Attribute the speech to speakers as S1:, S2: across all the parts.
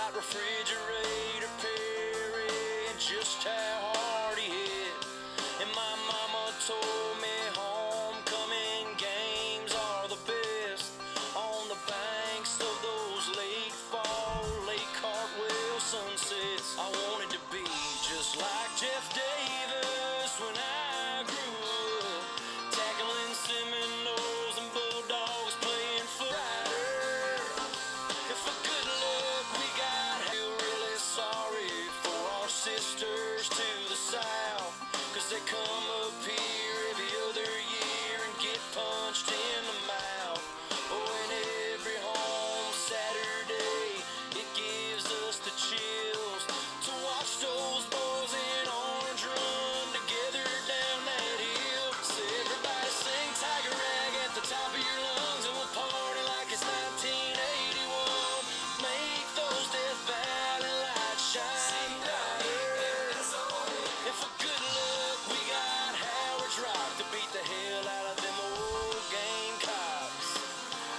S1: like refrigerator Perry and just how hard he hit. And my mama told me homecoming games are the best on the banks of those late fall, late cartwheel sunsets. I wanted to be just like Jeff Davis when I grew up, tackling Seminoles and Bulldogs, playing for Ryder. If for good luck we got, I feel really sorry for our sisters to the south, 'cause they come up here every other year and get punched in the mouth. Oh, and every home Saturday, it gives us the chills to watch those boys in orange run together down that hill. So everybody sing Tiger Rag at the top of your lungs, and we'll party like it's 1981. Make those Death Valley lights shine brighter. And for good luck, we got Howard's Rock to beat the hell out of them old Gamecocks.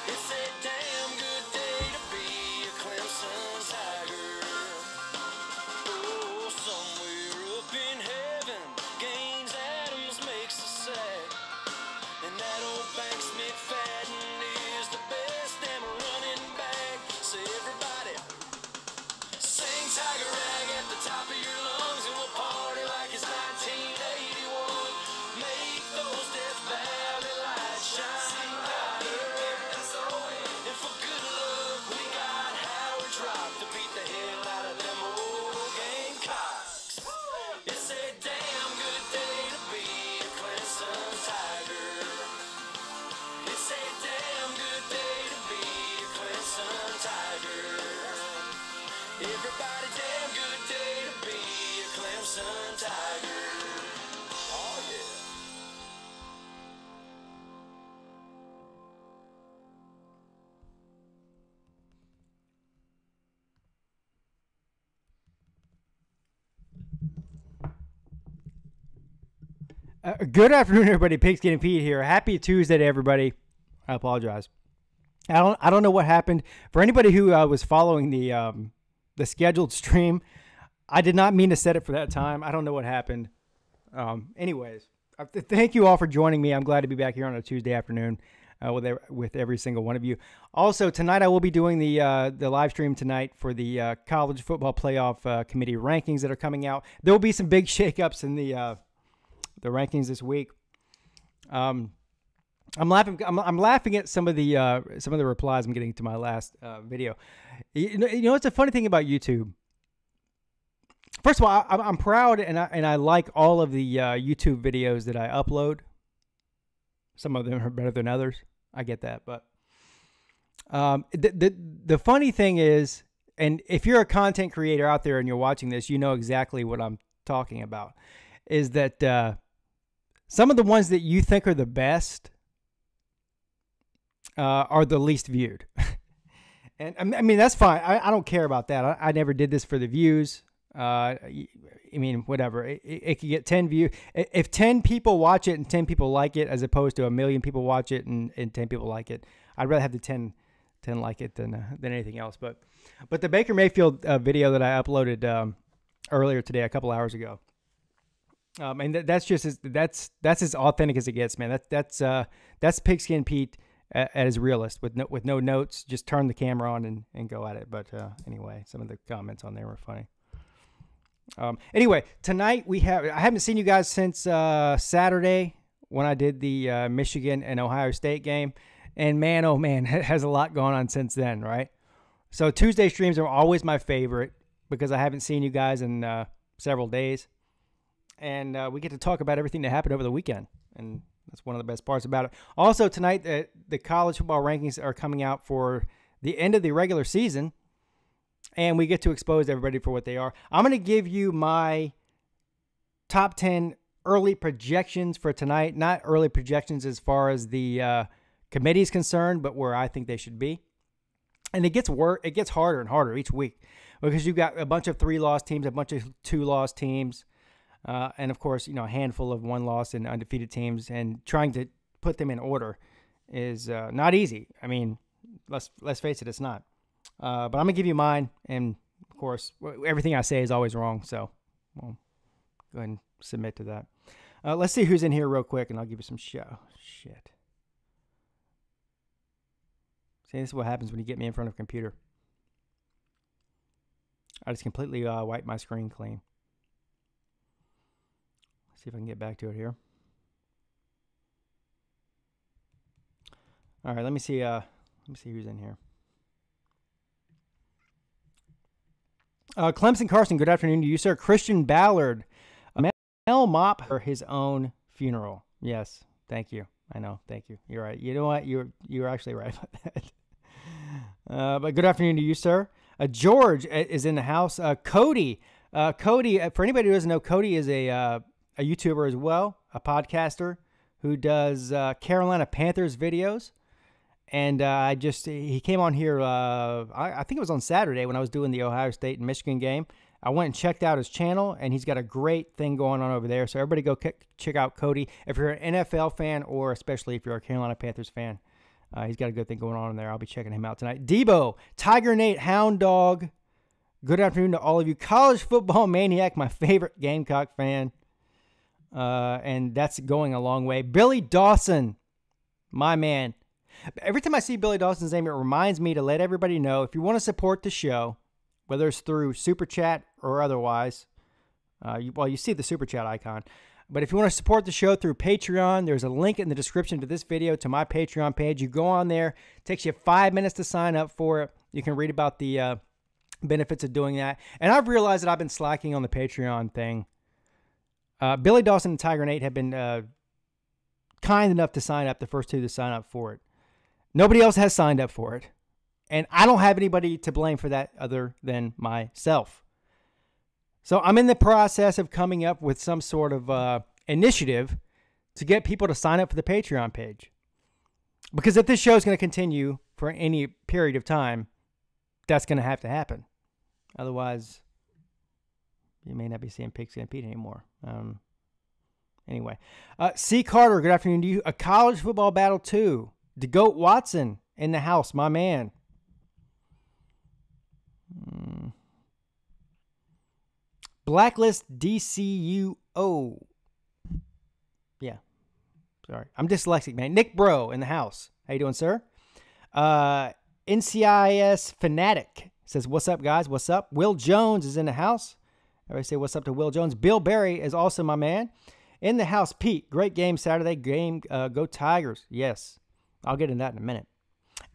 S1: It's a damn good day to be a Clemson Tiger. Oh, somewhere up in heaven, Gaines Adams makes a sack, and that old Banks McFadden is the best damn running back. So everybody sing Tiger Rag at the top of your lungs, and we'll party like it's 1981. Make those Death Valley lights shine brighter. And for good luck, we got Howard's Rock to beat the hell out of them old Gamecocks. It's a damn good day to be a Clemson Tiger. It's a damn good day to be a Clemson Tiger. Everybody, damn good day to be a Clemson Tiger. Oh, yeah.
S2: Good afternoon, everybody. Pigskin and Pete here. Happy Tuesday to everybody. I apologize. I don't know what happened. For anybody who was following the scheduled stream, I did not mean to set it for that time. I don't know what happened. Anyways, thank you all for joining me. I'm glad to be back here on a Tuesday afternoon with every single one of you. Also, tonight I will be doing the live stream tonight for the college football playoff committee rankings that are coming out. There will be some big shakeups in the rankings this week. I'm laughing at some of the replies I'm getting to my last video. You know, it's a funny thing about YouTube. First of all, I'm proud and I like all of the YouTube videos that I upload. Some of them are better than others. I get that, but the funny thing is, and if you're a content creator out there and you're watching this, you know exactly what I'm talking about. Is that some of the ones that you think are the best are the least viewed. And I mean, that's fine. I don't care about that. I never did this for the views. I mean, whatever. It could get 10 views. If 10 people watch it and 10 people like it, as opposed to 1 million people watch it and 10 people like it, I'd rather have the 10 like it than anything else. But the Baker Mayfield video that I uploaded earlier today, a couple hours ago, and that's just that's as authentic as it gets, man. That's Pigskin Pete at his realist with no notes. Just turn the camera on and go at it. But anyway, some of the comments on there were funny. Anyway, tonight I haven't seen you guys since Saturday when I did the Michigan and Ohio State game, and man, oh man, it has a lot going on since then, right? So Tuesday streams are always my favorite because I haven't seen you guys in several days, and we get to talk about everything that happened over the weekend, and that's one of the best parts about it. Also tonight, the college football rankings are coming out for the end of the regular season. And we get to expose everybody for what they are. I'm going to give you my top 10 early projections for tonight. Not early projections as far as the committee is concerned, but where I think they should be. And it gets harder and harder each week because you've got a bunch of 3-loss teams, a bunch of 2-loss teams, and of course, a handful of 1-loss and undefeated teams. And trying to put them in order is not easy. I mean, let's face it, it's not. But I'm going to give you mine, and course, everything I say is always wrong. So, well, go ahead and submit to that. Let's see who's in here real quick, and I'll give you some show. Shit. See, this is what happens when you get me in front of a computer. I just completely wiped my screen clean. Let's see if I can get back to it here. All right, let me see who's in here. Clemson Carson, good afternoon to you, sir. Christian Ballard, Mel Mop for his own funeral. Yes, thank you. I know, thank you. You're right. You know what? You're actually right about that. But good afternoon to you, sir. George is in the house. Cody, for anybody who doesn't know, Cody is a YouTuber as well, a podcaster who does Carolina Panthers videos. And he came on here, I think it was on Saturday when I was doing the Ohio State and Michigan game. I went and checked out his channel, and he's got a great thing going on over there. So everybody go check out Cody. If you're an NFL fan, or especially if you're a Carolina Panthers fan, he's got a good thing going on in there. I'll be checking him out tonight. Debo, Tiger Nate, Hound Dog, good afternoon to all of you. College Football Maniac, my favorite Gamecock fan. And that's going a long way. Billy Dawson, my man. Every time I see Billy Dawson's name, it reminds me to let everybody know, if you want to support the show, whether it's through Super Chat or otherwise, you see the Super Chat icon. But if you want to support the show through Patreon, there's a link in the description to this video to my Patreon page. You go on there. It takes you 5 minutes to sign up for it. You can read about the benefits of doing that. And I've realized that I've been slacking on the Patreon thing. Billy Dawson and Tiger Nate have been kind enough to sign up, the first two to sign up for it. Nobody else has signed up for it. And I don't have anybody to blame for that other than myself. So I'm in the process of coming up with some sort of initiative to get people to sign up for the Patreon page. Because if this show is going to continue for any period of time, that's going to have to happen. Otherwise, you may not be seeing Pigskin and Peete anymore. Anyway. C. Carter, good afternoon to you. A college football battle 2. DeGoat Watson in the house, my man. Blacklist DCUO. Yeah. Sorry. I'm dyslexic, man. Nick Bro in the house. How you doing, sir? NCIS Fanatic says, what's up, guys? What's up? Will Jones is in the house. Everybody say what's up to Will Jones. Bill Berry is also my man. In the house, Pete. Great game Saturday. Go Tigers. Yes. I'll get into that in a minute.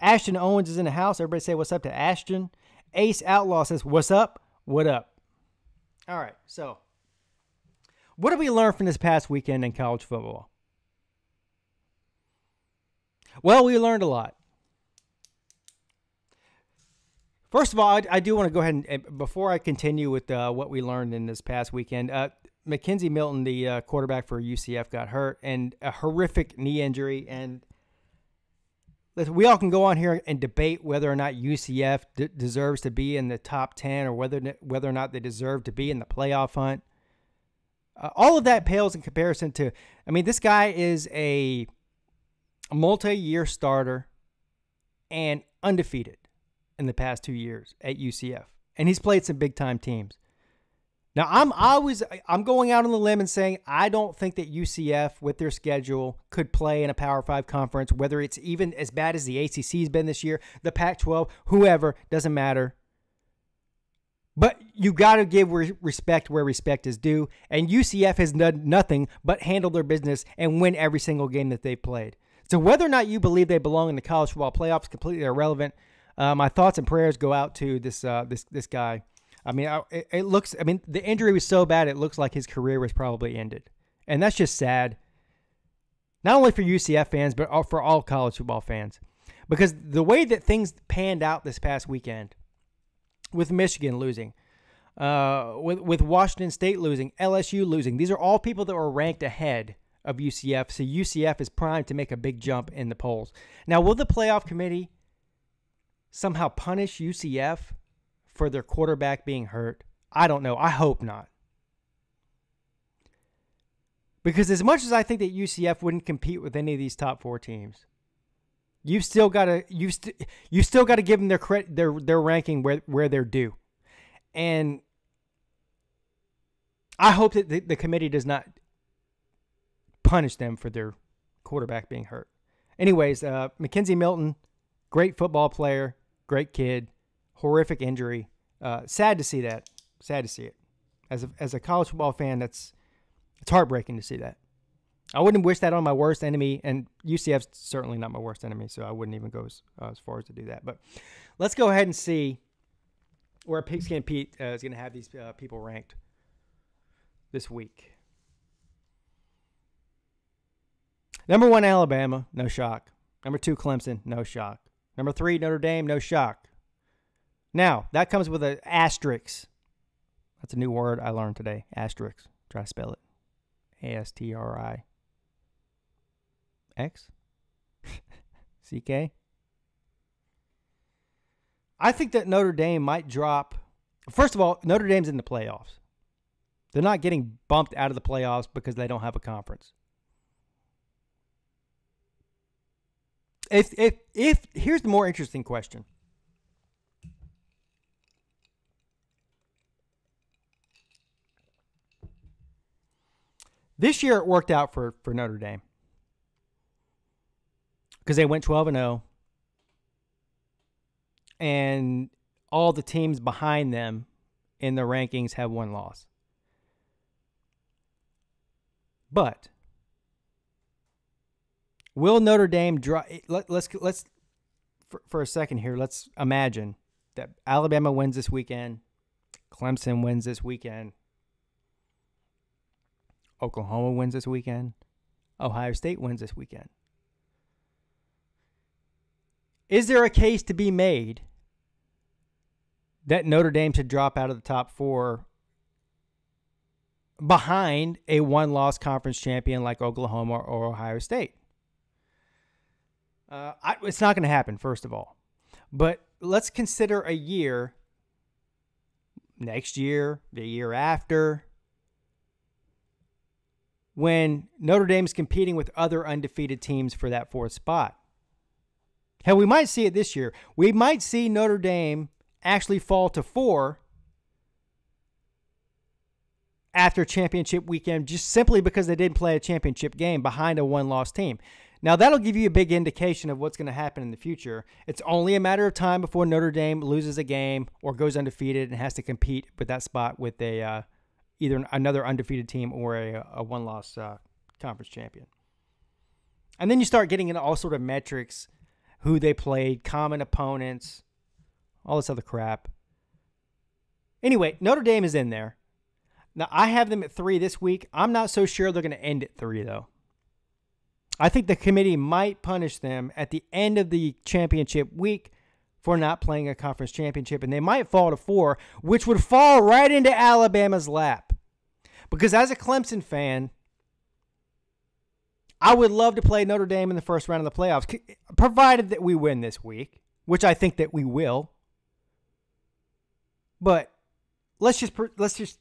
S2: Ashton Owens is in the house. Everybody say what's up to Ashton. Ace Outlaw says, what's up? What up? All right, so what did we learn from this past weekend in college football? Well, we learned a lot. First of all, I do want to go ahead and, before I continue with what we learned in this past weekend, Mackenzie Milton, the quarterback for UCF, got hurt, and a horrific knee injury, and we all can go on here and debate whether or not UCF deserves to be in the top 10 or whether or not they deserve to be in the playoff hunt. All of that pales in comparison to, I mean, this guy is a multi-year starter and undefeated in the past 2 years at UCF. And he's played some big-time teams. Now, I'm going out on the limb and saying I don't think that UCF, with their schedule, could play in a Power 5 conference, whether it's even as bad as the ACC's been this year, the Pac-12, whoever, doesn't matter. But you got to give respect where respect is due, and UCF has done nothing but handle their business and win every single game that they've played. So whether or not you believe they belong in the college football playoffs is completely irrelevant. My thoughts and prayers go out to this guy. I mean, it looks. I mean, the injury was so bad it looks like his career was probably ended, and that's just sad. Not only for UCF fans, but for all college football fans, because the way that things panned out this past weekend, with Michigan losing, with Washington State losing, LSU losing, these are all people that were ranked ahead of UCF. So UCF is primed to make a big jump in the polls. Now, will the playoff committee somehow punish UCF for their quarterback being hurt? I don't know. I hope not. Because as much as I think that UCF wouldn't compete with any of these top 4 teams, you've still got to give them their ranking where they're due. And I hope that the committee does not punish them for their quarterback being hurt. Anyways, Mackenzie Milton, great football player, great kid, horrific injury. Sad to see that. Sad to see it. As a college football fan, it's heartbreaking to see that. I wouldn't wish that on my worst enemy, and UCF's certainly not my worst enemy, so I wouldn't even go as far as to do that. But let's go ahead and see where Pigskin Pete is going to have these people ranked this week. Number 1, Alabama, no shock. Number 2, Clemson, no shock. Number 3, Notre Dame, no shock. Now, that comes with an asterisk. That's a new word I learned today, asterisk. Try to spell it. A-S-T-R-I. X? C-K? I think that Notre Dame might drop. First of all, Notre Dame's in the playoffs. They're not getting bumped out of the playoffs because they don't have a conference. If here's the more interesting question. This year it worked out for Notre Dame because they went 12-0, and all the teams behind them in the rankings have one loss. But will Notre Dame drop? Let's for a second here. Let's imagine that Alabama wins this weekend, Clemson wins this weekend, Oklahoma wins this weekend, Ohio State wins this weekend. Is there a case to be made that Notre Dame should drop out of the top 4 behind a one-loss conference champion like Oklahoma or Ohio State? It's not going to happen, first of all. But let's consider a year, next year, the year after, when Notre Dame's competing with other undefeated teams for that 4th spot. Hell, we might see it this year. We might see Notre Dame actually fall to 4 after championship weekend just simply because they didn't play a championship game behind a one-loss team. Now, that'll give you a big indication of what's going to happen in the future. It's only a matter of time before Notre Dame loses a game or goes undefeated and has to compete with that spot with a either another undefeated team or a one-loss conference champion. And then you start getting into all sort of metrics, who they played, common opponents, all this other crap. Anyway, Notre Dame is in there. Now, I have them at 3 this week. I'm not so sure they're going to end at 3, though. I think the committee might punish them at the end of the championship week for not playing a conference championship, and they might fall to 4, which would fall right into Alabama's lap. Because as a Clemson fan, I would love to play Notre Dame in the first round of the playoffs, provided that we win this week, which I think that we will. But let's just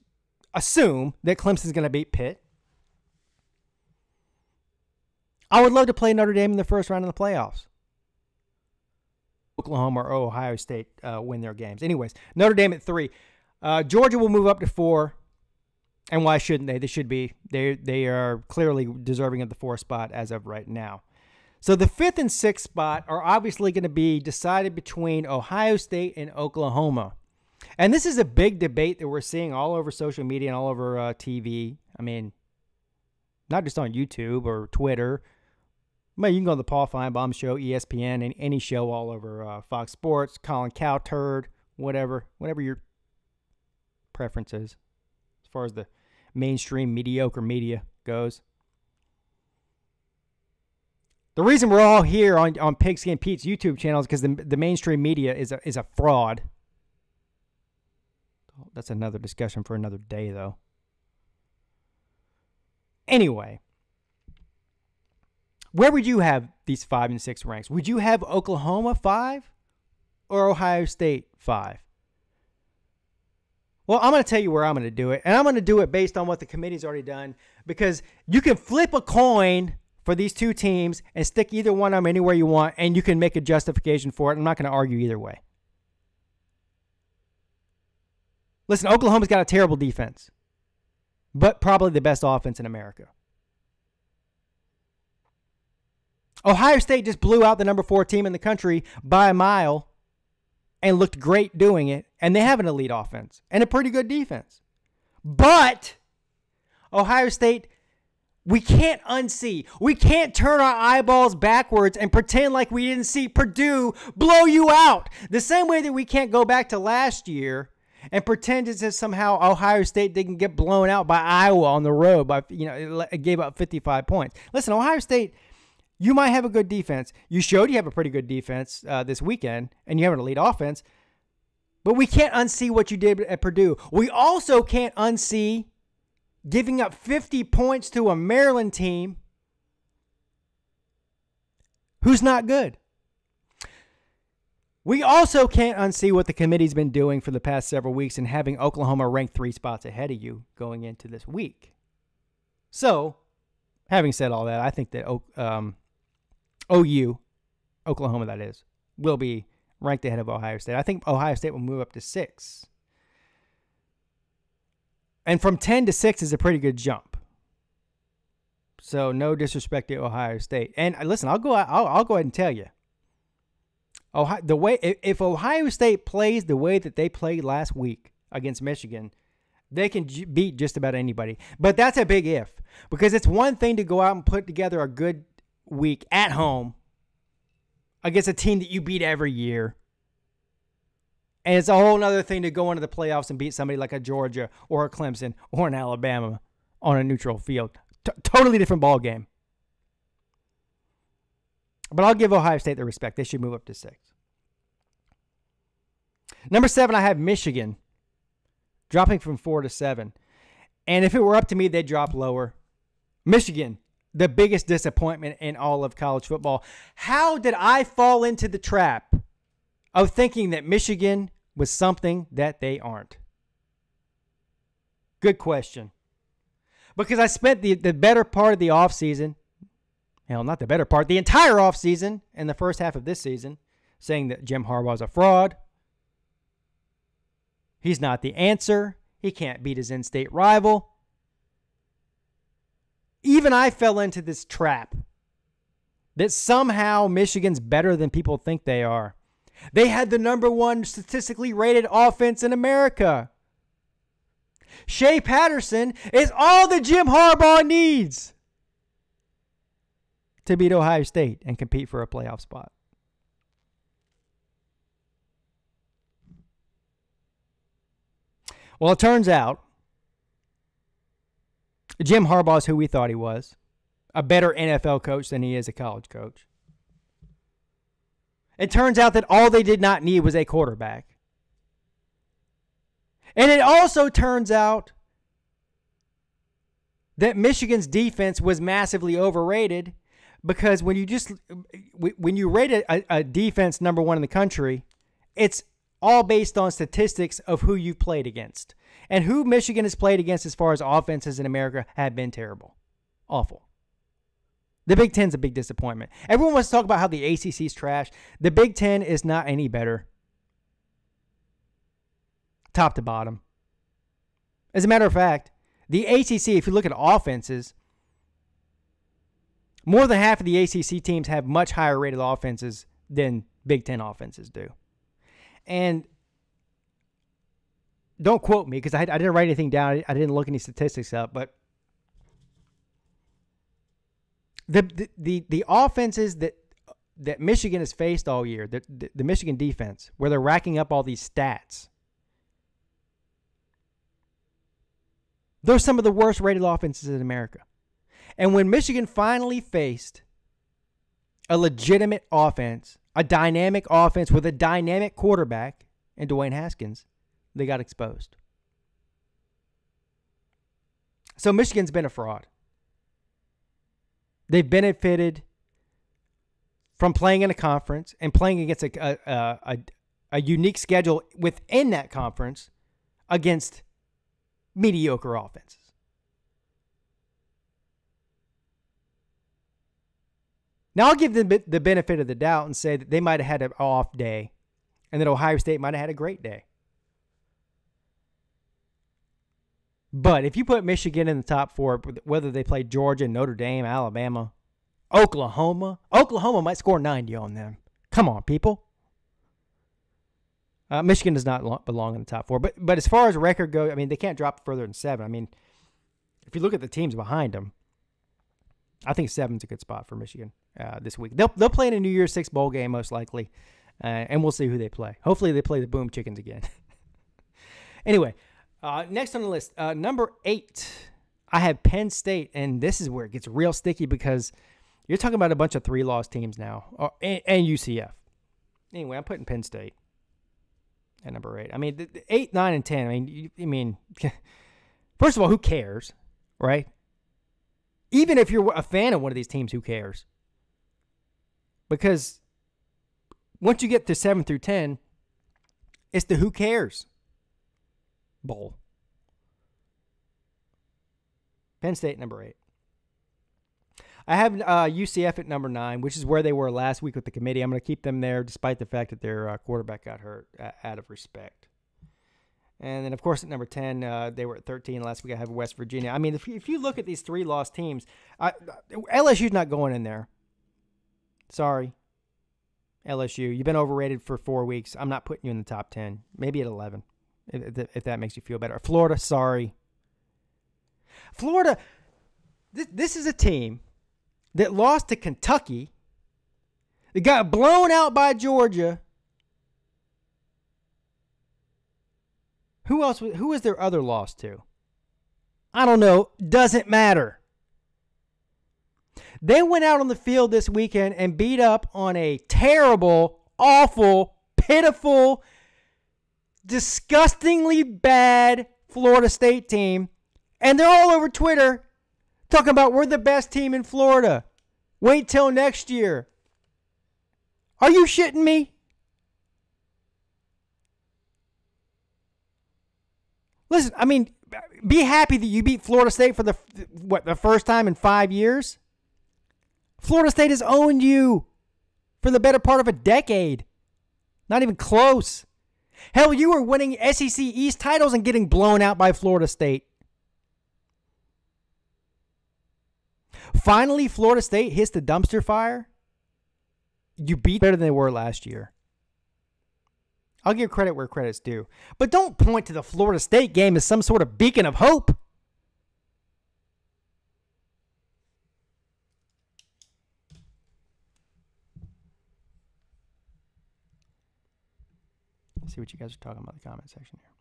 S2: assume that Clemson's going to beat Pitt. I would love to play Notre Dame in the first round of the playoffs. Oklahoma or Ohio State win their games. Anyways, Notre Dame at 3. Georgia will move up to 4. And why shouldn't they? They should be. They are clearly deserving of the 4th spot as of right now. So the 5th and 6th spot are obviously going to be decided between Ohio State and Oklahoma. And this is a big debate that we're seeing all over social media and all over TV. I mean, not just on YouTube or Twitter. But you can go to the Paul Feinbaum Show, ESPN, and any show all over Fox Sports, Colin Cowherd, whatever your preference is, as far as the mainstream mediocre media goes. The reason we're all here on Pigskin Pete's YouTube channel is because the mainstream media is a fraud. That's another discussion for another day, though. Anyway, where would you have these 5 and 6 ranks? Would you have Oklahoma 5 or Ohio State 5? Well, I'm going to tell you where I'm going to do it, and I'm going to do it based on what the committee's already done, because you can flip a coin for these two teams and stick either one of them anywhere you want, and you can make a justification for it. I'm not going to argue either way. Listen, Oklahoma's got a terrible defense, but probably the best offense in America. Ohio State just blew out the number 4 team in the country by a mile and looked great doing it, and they have an elite offense and a pretty good defense. But Ohio State, we can't unsee. We can't turn our eyeballs backwards and pretend like we didn't see Purdue blow you out. The same way that we can't go back to last year and pretend as if somehow Ohio State didn't get blown out by Iowa on the road. It gave up 55 points. Listen, Ohio State, you might have a good defense. You showed you have a pretty good defense this weekend, and you have an elite offense. But we can't unsee what you did at Purdue. We also can't unsee giving up 50 points to a Maryland team who's not good. We also can't unsee what the committee's been doing for the past several weeks and having Oklahoma ranked 3 spots ahead of you going into this week. So, having said all that, I think that OU, Oklahoma that is, will be ranked ahead of Ohio State. I think Ohio State will move up to 6. And from 10 to 6 is a pretty good jump. So no disrespect to Ohio State. And listen, I'll go ahead and tell you. If Ohio State plays the way that they played last week against Michigan, they can beat just about anybody. But that's a big if, because it's one thing to go out and put together a good week at home against a team that you beat every year. And it's a whole other thing to go into the playoffs and beat somebody like a Georgia or a Clemson or an Alabama on a neutral field. Totally different ball game. But I'll give Ohio State the respect. They should move up to 6. Number 7, I have Michigan, dropping from 4 to 7. And if it were up to me, they'd drop lower. Michigan, the biggest disappointment in all of college football. How did I fall into the trap of thinking that Michigan was something that they aren't? Good question. Because I spent the better part of the offseason, hell, not the better part, the entire offseason and the first half of this season, saying that Jim Harbaugh's a fraud. He's not the answer. He can't beat his in-state rival. Even I fell into this trap that somehow Michigan's better than people think they are. They had the number 1 statistically rated offense in America. Shea Patterson is all that Jim Harbaugh needs to beat Ohio State and compete for a playoff spot. Well, it turns out Jim Harbaugh is who we thought he was, a better NFL coach than he is a college coach. It turns out that all they did not need was a quarterback. And it also turns out that Michigan's defense was massively overrated, because when you rate a defense number 1 in the country, it's all based on statistics of who you've played against. And who Michigan has played against as far as offenses in America have been terrible. Awful. The Big Ten's a big disappointment. Everyone wants to talk about how the ACC's trash. The Big Ten is not any better. Top to bottom. As a matter of fact, the ACC, if you look at offenses, more than half of the ACC teams have much higher rated offenses than Big Ten offenses do. And don't quote me, because I didn't write anything down. I didn't look any statistics up, but the offenses that Michigan has faced all year, the Michigan defense, where they're racking up all these stats, they're some of the worst rated offenses in America. And when Michigan finally faced a legitimate offense, a dynamic offense with a dynamic quarterback in Dwayne Haskins, they got exposed. So Michigan's been a fraud. They've benefited from playing in a conference and playing against a unique schedule within that conference against mediocre offenses. Now, I'll give them the benefit of the doubt and say that they might have had an off day and that Ohio State might have had a great day. But if you put Michigan in the top 4, whether they play Georgia, Notre Dame, Alabama, Oklahoma might score 90 on them. Come on, people. Michigan does not belong in the top 4. But as far as record goes, I mean, they can't drop further than 7. I mean, if you look at the teams behind them, I think 7's a good spot for Michigan this week. They'll play in a New Year's 6 bowl game most likely, and we'll see who they play. Hopefully they play the Boom Chickens again. Anyway, next on the list, number 8, I have Penn State, and this is where it gets real sticky because you're talking about a bunch of 3-loss teams now, and UCF. Anyway, I'm putting Penn State at number 8. I mean, the 8, 9, and 10. I mean, first of all, who cares, right? Even if you're a fan of one of these teams, who cares? Because once you get to 7 through 10, it's the who cares bowl. Penn State, number 8. I have UCF at number 9, which is where they were last week with the committee. I'm going to keep them there despite the fact that their quarterback got hurt out of respect. And then, of course, at number 10, they were at 13 last week. I have West Virginia. I mean, if you look at these 3-loss teams, LSU's not going in there. Sorry, LSU. You've been overrated for 4 weeks. I'm not putting you in the top 10. Maybe at 11, if that makes you feel better. Florida, sorry. Florida, this is a team that lost to Kentucky. They got blown out by Georgia. Who else? Who was their other loss to? I don't know. Doesn't matter. They went out on the field this weekend and beat up on a terrible, awful, pitiful, disgustingly bad Florida State team. And they're all over Twitter talking about we're the best team in Florida. Wait till next year. Are you shitting me? Listen, I mean, be happy that you beat Florida State for the first time in 5 years. Florida State has owned you for the better part of a decade. Not even close. Hell, you were winning SEC East titles and getting blown out by Florida State. Finally, Florida State hits the dumpster fire. You beat better than they were last year. I'll give credit where credit's due. But don't point to the Florida State game as some sort of beacon of hope. Let's see what you guys are talking about in the comment section here.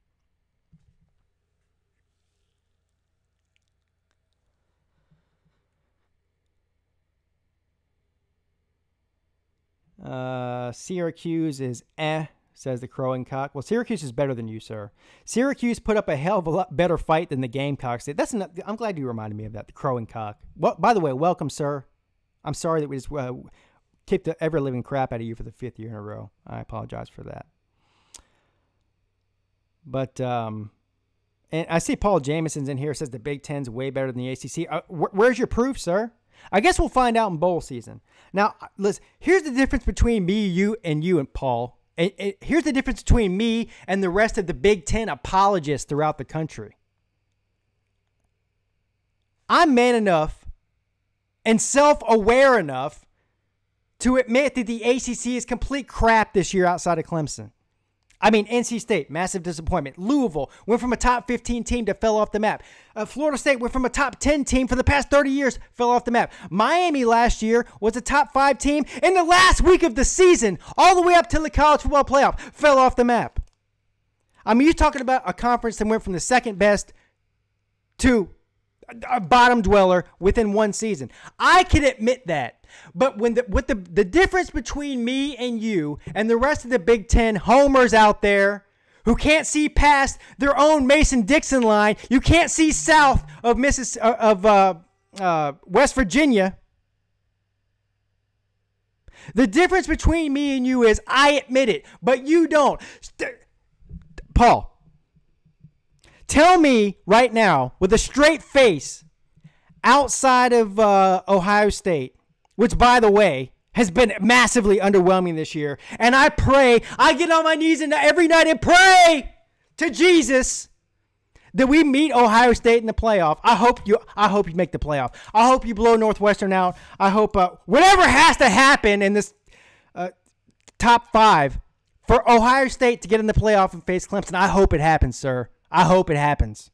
S2: Syracuse is says the Crowing Cock. Well, Syracuse is better than you, sir. Syracuse put up a hell of a lot better fight than the Gamecocks did. I'm glad you reminded me of that, the Crowing Cock. Well, by the way, welcome, sir. I'm sorry that we just kicked the ever-living crap out of you for the 5th year in a row. I apologize for that. But, and I see Paul Jamison's in here, says the Big Ten's way better than the ACC. Where's your proof, sir? I guess we'll find out in bowl season. Now, listen, here's the difference between me, you, and Paul. Here's the difference between me and the rest of the Big Ten apologists throughout the country. I'm man enough and self-aware enough to admit that the ACC is complete crap this year outside of Clemson. I mean, NC State, massive disappointment. Louisville went from a top 15 team to fell off the map. Florida State went from a top 10 team for the past 30 years, fell off the map. Miami last year was a top 5 team in the last week of the season, all the way up to the college football playoff, fell off the map. I mean, you're talking about a conference that went from the second best to a bottom dweller within one season. I can admit that. But when the difference between me and you and the rest of the Big Ten homers out there who can't see past their own Mason-Dixon line, you can't see south of West Virginia. The difference between me and you is I admit it, but you don't. Paul, tell me right now with a straight face, outside of Ohio State, which, by the way, has been massively underwhelming this year. And I get on my knees every night and pray to Jesus that we meet Ohio State in the playoff. I hope you make the playoff. I hope you blow Northwestern out. I hope whatever has to happen in this top 5 for Ohio State to get in the playoff and face Clemson. I hope it happens, sir. I hope it happens.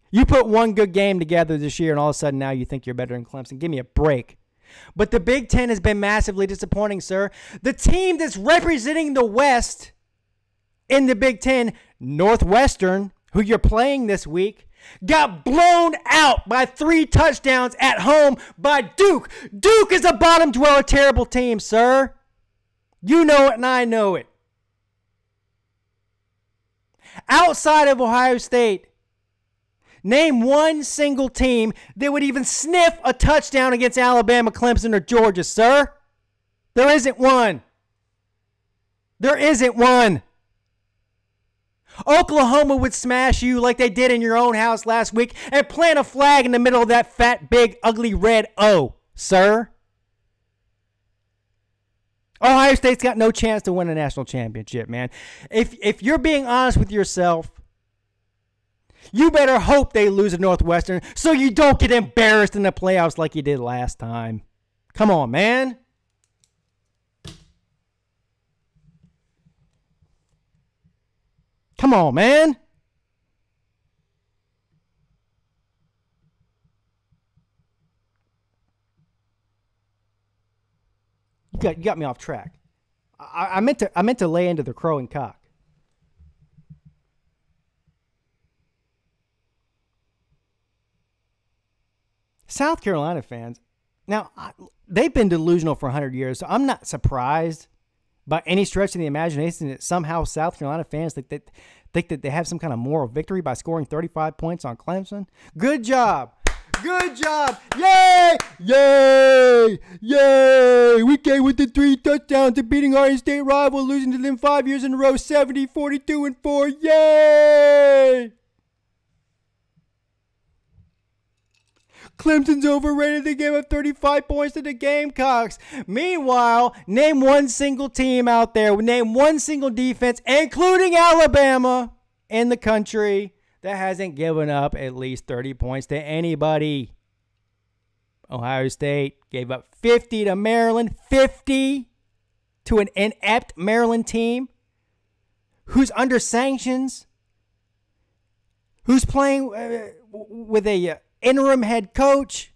S2: You put one good game together this year, and all of a sudden now you think you're better than Clemson. Give me a break. But the Big Ten has been massively disappointing, sir. The team that's representing the West in the Big Ten, Northwestern, who you're playing this week, got blown out by 3 touchdowns at home by Duke. Duke is a bottom dweller, terrible team, sir. You know it and I know it. Outside of Ohio State, name one single team that would even sniff a touchdown against Alabama, Clemson, or Georgia, sir. There isn't one. There isn't one. Oklahoma would smash you like they did in your own house last week and plant a flag in the middle of that fat, big, ugly red O, sir. Ohio State's got no chance to win a national championship, man. If you're being honest with yourself, you better hope they lose to Northwestern so you don't get embarrassed in the playoffs like you did last time. Come on, man. Come on, man. You got me off track. I meant to lay into the crowing cock. South Carolina fans, now they've been delusional for 100 years, so I'm not surprised by any stretch of the imagination that somehow South Carolina fans think that they have some kind of moral victory by scoring 35 points on Clemson. Good job. Good job. Yay! Yay! Yay! We came with the 3 touchdowns to beating our in-state rival, losing to them 5 years in a row, 70, 42, and 4. Yay! Clemson's overrated. They gave up 35 points to the Gamecocks. Meanwhile, name one single team out there, name one single defense, including Alabama, in the country that hasn't given up at least 30 points to anybody. Ohio State gave up 50 to Maryland, 50 to an inept Maryland team who's under sanctions, who's playing with a interim head coach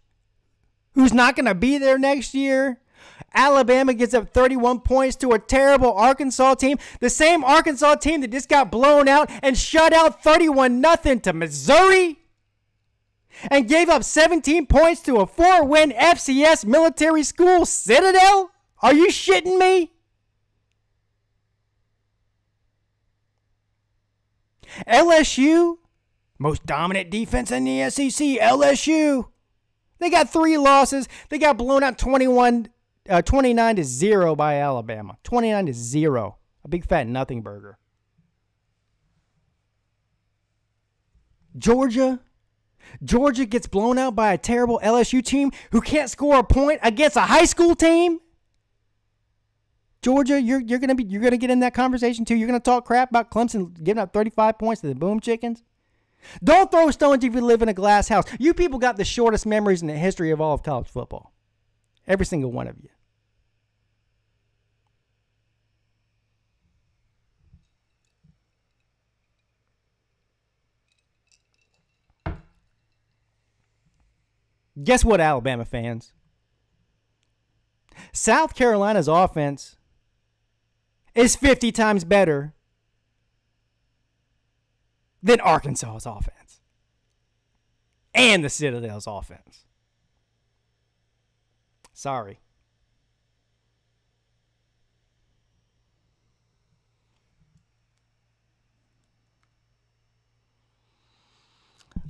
S2: who's not going to be there next year. Alabama gets up 31 points to a terrible Arkansas team. The same Arkansas team that just got blown out and shut out 31-0 to Missouri. And gave up 17 points to a 4-win FCS military school, Citadel? Are you shitting me? LSU? Most dominant defense in the SEC, LSU. They got 3 losses. They got blown out 29-0 by Alabama. 29-0. A big fat nothing burger. Georgia gets blown out by a terrible LSU team who can't score a point against a high school team. Georgia, you're gonna get in that conversation too. You're gonna talk crap about Clemson giving up 35 points to the Boom Chickens. Don't throw stones if you live in a glass house. You people got the shortest memories in the history of all of college football. Every single one of you. Guess what, Alabama fans? South Carolina's offense is 50 times better than Arkansas's offense and the Citadel's offense. Sorry.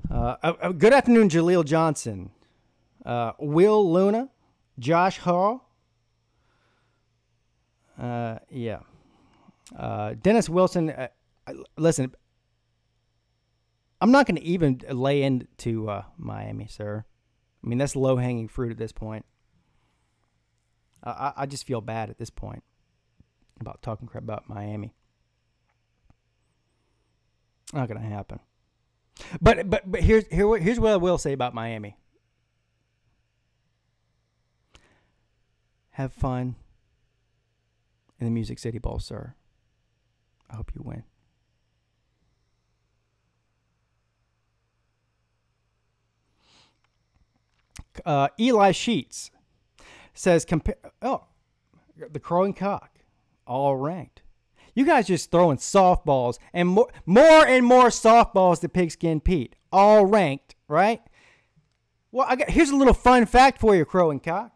S2: Good afternoon, Jaleel Johnson, Will Luna, Josh Hall. Yeah. Dennis Wilson. Listen, I'm not going to even lay into Miami, sir. I mean, that's low-hanging fruit at this point. I just feel bad at this point about talking crap about Miami. Not going to happen. But here's what I will say about Miami. Have fun in the Music City Bowl, sir. I hope you win. Eli Sheets says, the Crowing Cock, all ranked. You guys just throwing softballs and more and more softballs to Pigskin Pete, all ranked, right? Well, here's a little fun fact for you, Crowing Cock.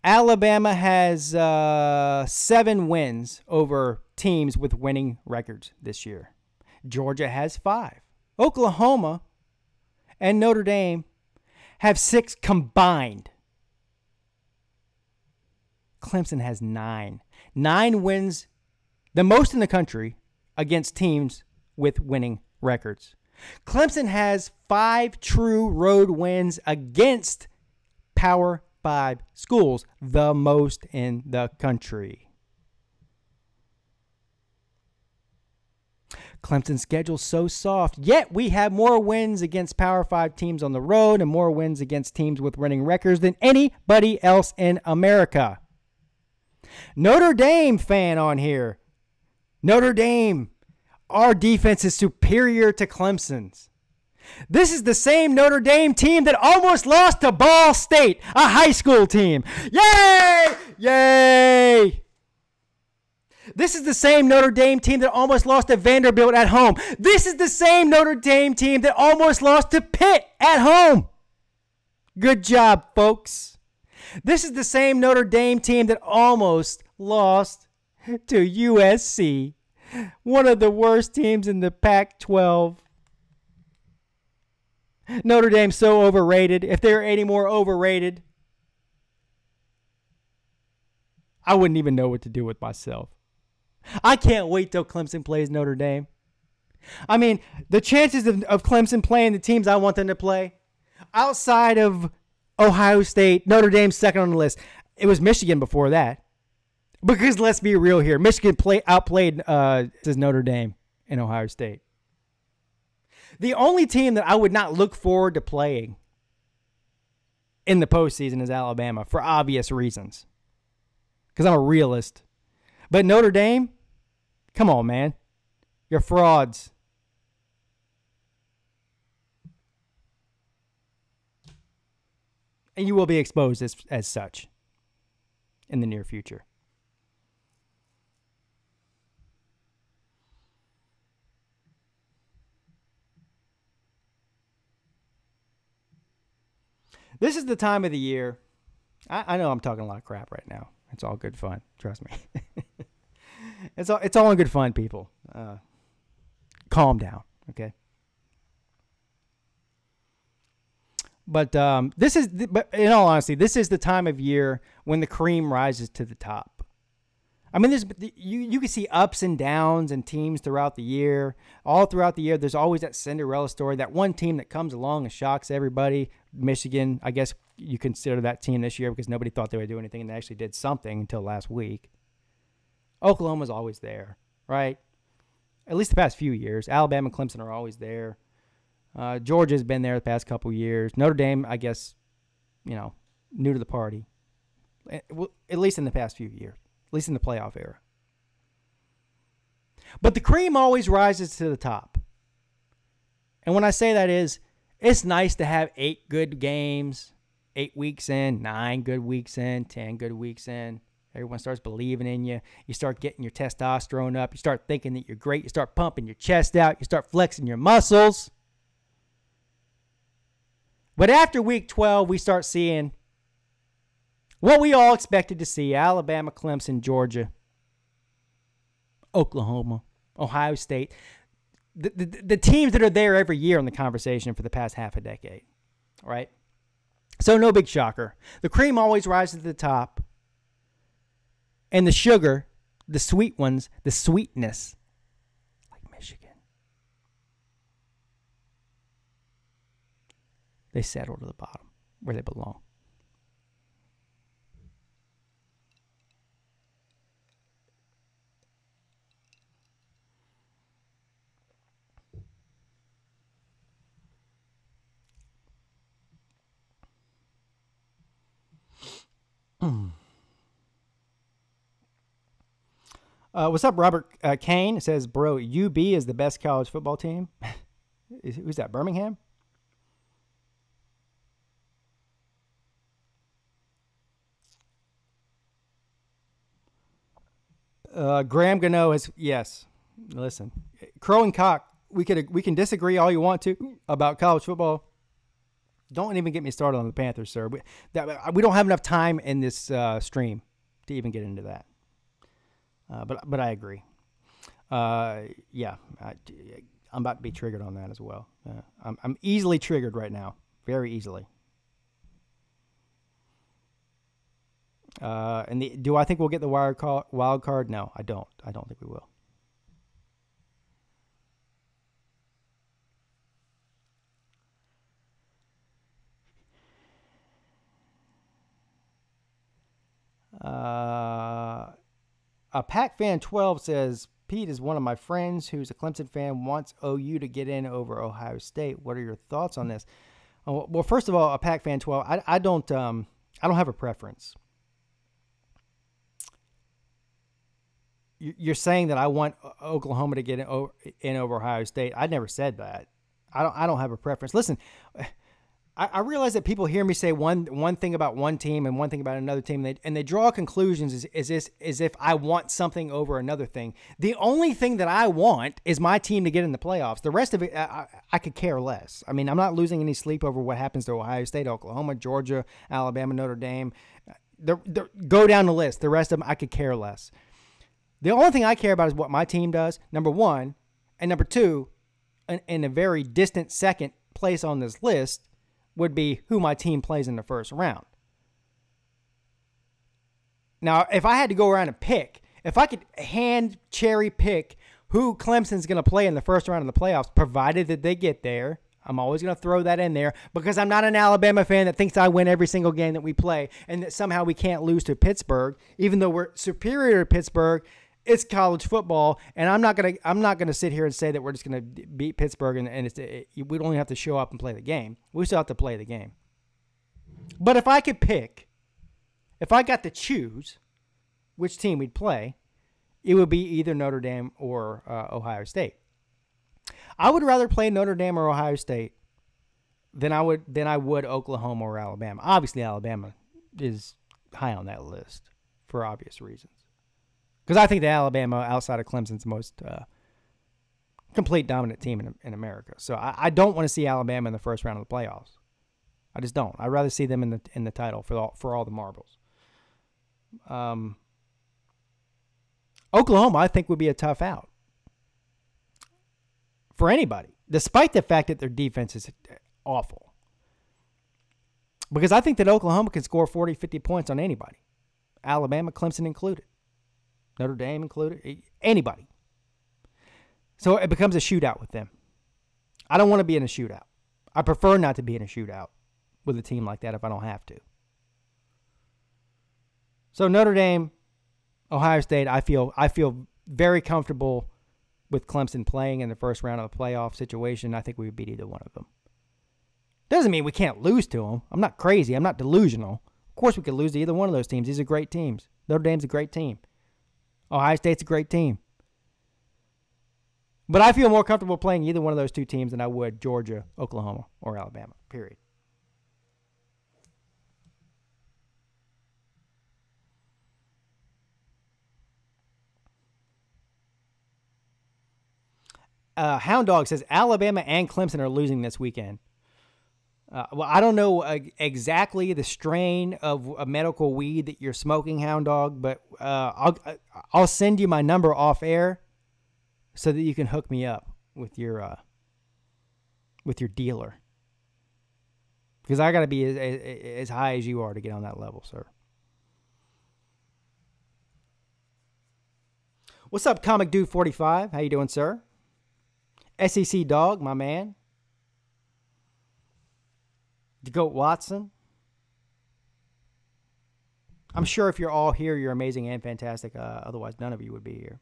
S2: Alabama has 7 wins over teams with winning records this year. Georgia has 5. Oklahoma and Notre Dame have 6 combined. Clemson has 9. 9 wins, the most in the country, against teams with winning records. Clemson has 5 true road wins against Power 5 schools, the most in the country. Clemson's schedule's so soft, yet we have more wins against Power 5 teams on the road and more wins against teams with winning records than anybody else in America. Notre Dame fan on here. Notre Dame, our defense is superior to Clemson's. This is the same Notre Dame team that almost lost to Ball State, a high school team. Yay! Yay! This is the same Notre Dame team that almost lost to Vanderbilt at home. This is the same Notre Dame team that almost lost to Pitt at home. Good job, folks. This is the same Notre Dame team that almost lost to USC, one of the worst teams in the Pac-12. Notre Dame's so overrated. If they were any more overrated, I wouldn't even know what to do with myself. I can't wait till Clemson plays Notre Dame. I mean, the chances of Clemson playing the teams I want them to play, outside of Ohio State, Notre Dame's second on the list. It was Michigan before that. Because let's be real here. Michigan outplayed Notre Dame and Ohio State. The only team that I would not look forward to playing in the postseason is Alabama for obvious reasons. Because I'm a realist. But Notre Dame, come on, man. You're frauds. And you will be exposed as such in the near future. This is the time of the year. I know I'm talking a lot of crap right now. It's all good fun. Trust me. It's all in good fun, people. Calm down, okay? But but in all honesty, this is the time of year when the cream rises to the top. I mean, you can see ups and downs and teams throughout the year. All throughout the year, there's always that Cinderella story, that one team that comes along and shocks everybody. Michigan, I guess you consider that team this year because nobody thought they would do anything, and they actually did something until last week. Oklahoma's always there, right? At least the past few years. Alabama and Clemson are always there. Georgia's been there the past couple years. Notre Dame, I guess, new to the party. At least in the past few years. At least in the playoff era. But the cream always rises to the top. And when I say that is, it's nice to have 8 good games, 8 weeks in, 9 good weeks in, 10 good weeks in. Everyone starts believing in you. You start getting your testosterone up. You start thinking that you're great. You start pumping your chest out. You start flexing your muscles. But after week 12, we start seeing what we all expected to see: Alabama, Clemson, Georgia, Oklahoma, Ohio State. The teams that are there every year in the conversation for the past half a decade, right? So no big shocker. The cream always rises to the top. And the sugar, the sweet ones, the sweetness, like Michigan, they settle to the bottom where they belong. What's up, Robert Kane? It says, bro, UB is the best college football team. Who's that, Birmingham? Graham Gano is, yes. Listen, Crow and Cock, we can disagree all you want to about college football. Don't even get me started on the Panthers, sir. We don't have enough time in this stream to even get into that. But I agree. Yeah, I'm about to be triggered on that as well. I'm easily triggered right now, very easily. Do I think we'll get the wild card? No, I don't. I don't think we will. A Pac Fan 12 says, Pete is one of my friends who's a Clemson fan, wants OU to get in over Ohio State. What are your thoughts on this? Well, first of all, a Pac Fan 12, I don't have a preference. You're saying that I want Oklahoma to get in over Ohio State. I never said that. I don't have a preference. Listen, I realize that people hear me say one thing about one team and one thing about another team, and they draw conclusions as if I want something over another thing. The only thing that I want is my team to get in the playoffs. The rest of it, I could care less. I mean, I'm not losing any sleep over what happens to Ohio State, Oklahoma, Georgia, Alabama, Notre Dame. Go down the list. The rest of them, I could care less. The only thing I care about is what my team does, number one. And number two, in a very distant second place on this list, would be who my team plays in the first round. Now, if I had to go around and pick, if I could hand cherry pick who Clemson's going to play in the first round of the playoffs, provided that they get there, I'm always going to throw that in there because I'm not an Alabama fan that thinks I win every single game that we play and that somehow we can't lose to Pittsburgh, even though we're superior to Pittsburgh. It's college football, and I'm not gonna sit here and say that we're just gonna beat Pittsburgh and we don't even have to show up and play the game. We still have to play the game. But if I could pick, if I got to choose which team we'd play, it would be either Notre Dame or Ohio State. I would rather play Notre Dame or Ohio State than I would Oklahoma or Alabama. Obviously, Alabama is high on that list for obvious reasons. Because I think that Alabama, outside of Clemson's the most complete dominant team in America. So I don't want to see Alabama in the first round of the playoffs. I just don't. I'd rather see them in the title for all the marbles. Oklahoma, I think, would be a tough out for anybody, despite the fact that their defense is awful. Because I think that Oklahoma can score 40, 50 points on anybody, Alabama, Clemson included. Notre Dame included, anybody. So it becomes a shootout with them. I don't want to be in a shootout. I prefer not to be in a shootout with a team like that if I don't have to. So Notre Dame, Ohio State, I feel very comfortable with Clemson playing in the first round of the playoff situation. I think we would beat either one of them. Doesn't mean we can't lose to them. I'm not crazy. I'm not delusional. Of course we could lose to either one of those teams. These are great teams. Notre Dame's a great team. Ohio State's a great team. But I feel more comfortable playing either one of those two teams than I would Georgia, Oklahoma, or Alabama, period. Hound Dog says Alabama and Clemson are losing this weekend. Well, I don't know exactly the strain of a medical weed that you're smoking, Hound Dog, but I'll send you my number off air so that you can hook me up with your dealer, because I got to be as high as you are to get on that level, sir. What's up, Comic Dude 45? How you doing, sir? SEC Dog, my man. Goat Watson. I'm sure if you're all here, you're amazing and fantastic. Otherwise, none of you would be here.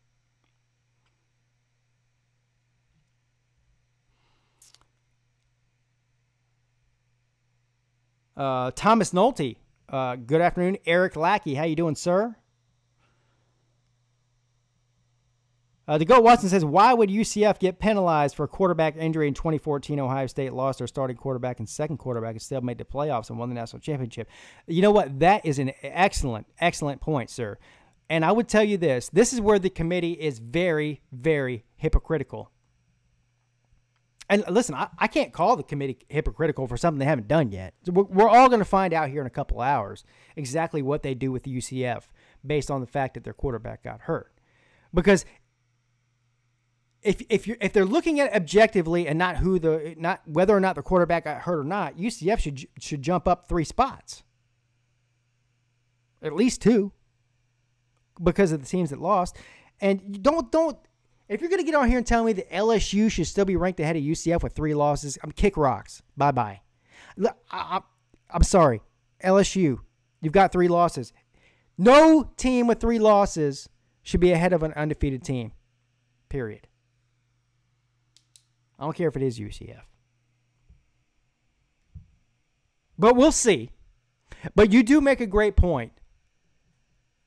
S2: Thomas Nolte. Good afternoon. Eric Lackey. How you doing, sir? The Goat Watson says, why would UCF get penalized for a quarterback injury in 2014? Ohio State lost their starting quarterback and second quarterback and still made the playoffs and won the national championship. You know what? That is an excellent, excellent point, sir. And I would tell you this. This is where the committee is very, very hypocritical. And listen, I can't call the committee hypocritical for something they haven't done yet. So we're all going to find out here in a couple hours exactly what they do with the UCF based on the fact that their quarterback got hurt. Because if they're looking at it objectively and not whether or not the quarterback got hurt or not, UCF should jump up 3 spots, at least 2, because of the teams that lost. And don't if you're gonna get on here and tell me that LSU should still be ranked ahead of UCF with 3 losses, I'm kick rocks. Bye. I'm sorry, LSU, you've got 3 losses. No team with 3 losses should be ahead of an undefeated team. Period. I don't care if it is UCF. But we'll see. But you do make a great point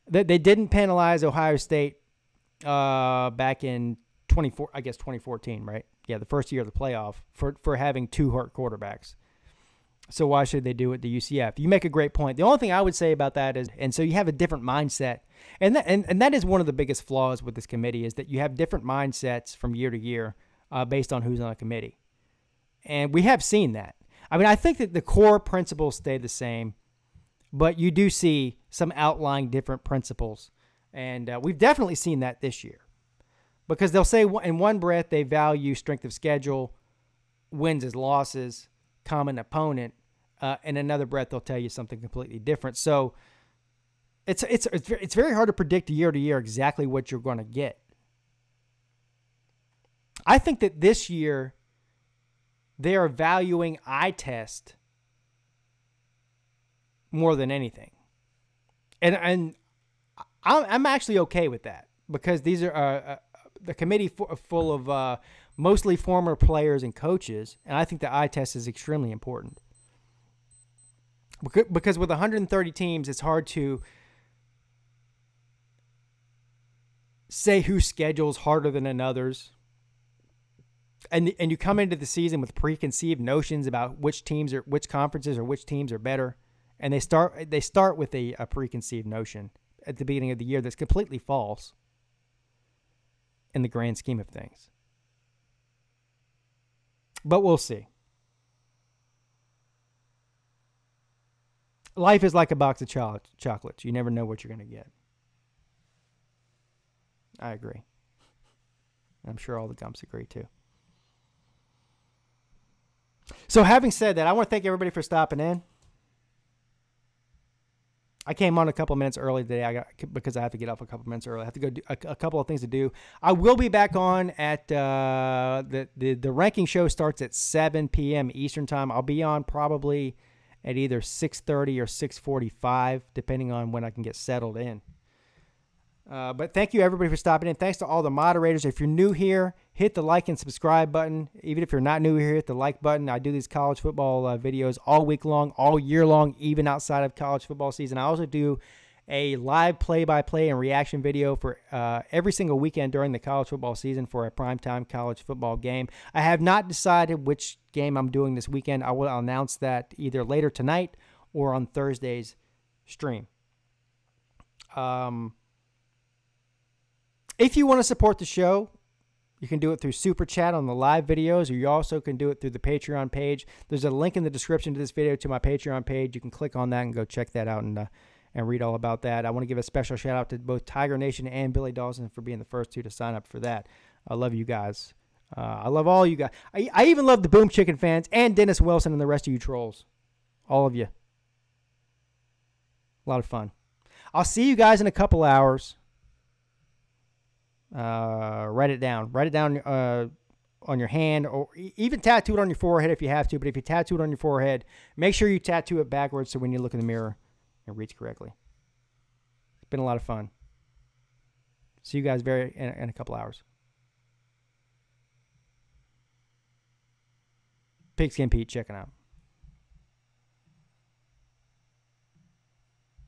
S2: that they didn't penalize Ohio State back in 2014, right? Yeah, the first year of the playoff for having 2 hurt quarterbacks. So why should they do it to UCF? You make a great point. The only thing I would say about that is, and so you have a different mindset. And that is one of the biggest flaws with this committee, is that you have different mindsets from year to year based on who's on a committee. And we have seen that. I mean, I think that the core principles stay the same, but you do see some outlying different principles. And we've definitely seen that this year. Because they'll say in one breath they value strength of schedule, wins as losses, common opponent. In another breath they'll tell you something completely different. So it's very hard to predict year to year exactly what you're going to get. I think that this year they are valuing eye test more than anything. And I'm actually okay with that, because these are the committee full of mostly former players and coaches, and I think the eye test is extremely important. Because with 130 teams, it's hard to say whose schedule's harder than another's. And you come into the season with preconceived notions about which conferences or which teams are better, and they start with a preconceived notion at the beginning of the year that's completely false in the grand scheme of things. But we'll see. Life is like a box of chocolates. You never know what you're going to get. I agree. I'm sure all the Gumps agree too. So having said that, I want to thank everybody for stopping in. I came on a couple of minutes early today because I have to get off a couple of minutes early. I have to go do a couple of things to do. I will be back on at the ranking show starts at 7 p.m. Eastern time. I'll be on probably at either 6:30 or 6:45, depending on when I can get settled in. But thank you, everybody, for stopping in. Thanks to all the moderators. If you're new here, hit the like and subscribe button. Even if you're not new here, hit the like button. I do these college football videos all week long, all year long, even outside of college football season. I also do a live play-by-play and reaction video for every single weekend during the college football season for a primetime college football game. I have not decided which game I'm doing this weekend. I will announce that either later tonight or on Thursday's stream. If you want to support the show, you can do it through Super Chat on the live videos, or you also can do it through the Patreon page. There's a link in the description to this video to my Patreon page. You can click on that and go check that out and read all about that. I want to give a special shout out to both Tiger Nation and Billy Dawson for being the first 2 to sign up for that. I love you guys. I love all you guys. I even love the Boom Chicken fans and Dennis Wilson and the rest of you trolls. All of you. A lot of fun. I'll see you guys in a couple hours. Write it down. Write it down on your hand, or even tattoo it on your forehead if you have to. But if you tattoo it on your forehead, make sure you tattoo it backwards so when you look in the mirror, it reads correctly. It's been a lot of fun. See you guys in a couple hours. Pigskin Pete checking out.